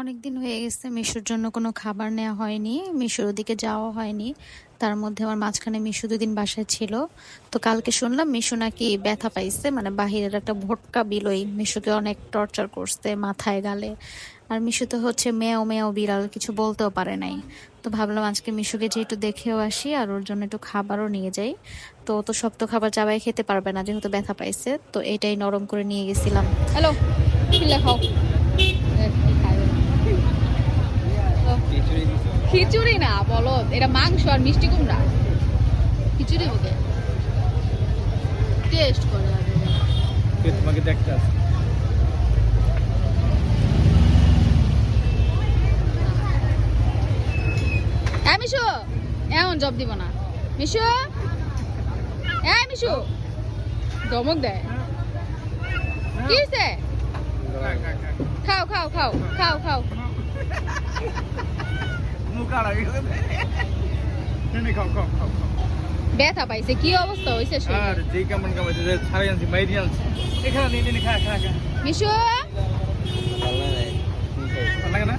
অনেকদিন হয়ে গেছে মিশুর জন্য কোনো খাবার নেওয়া হয়নি। মিশুর ওদিকে যাওয়া হয়নি। তার মধ্যে আমার মাঝখানে মিশু ২ দিন বাসায় ছিল। তো কালকে শুনলাম মিশু নাকি ব্যথা পাইছে। মানে বাহিরের একটা ভোটকা বিলই মিশুকে অনেক টর্চার করছে মাথায়, গালে। আর মিশু তো হচ্ছে মেয়াও মেয়াও বিড়াল, কিছু বলতেও পারে নাই। তো ভাবলাম আজকে মিশুকে যে একটু দেখেও আসি আর ওর জন্য একটু খাবারও নিয়ে যাই। তো ও তো শক্ত খাবার চাবাই খেতে পারবে না যেহেতু ব্যথা পাইছে। তো এটাই নরম করে নিয়ে গেছিলাম। হ্যালো, খিল্লা খাও। খিচুড়ি না বলো, এটা মাংস আর মিষ্টি কুমড়া। খিচুড়ি বোধ টেস্ট করে তোমাকে দেখতে আছে। হ্যাঁ মিশু, এমন জব দিব না মিশু। হ্যাঁ মিশু, ধমক দেয়। কি হয়েছে? খাও খাও খাও খাও খাও। ব্যথা পাইছে, কি অবস্থা হয়েছে? আর যে কেমন কামাইছে যে ছাড়াই আনছি মাইরি আনছি এখানে নিয়ে খা খা খা মিশু ভালো লাগে না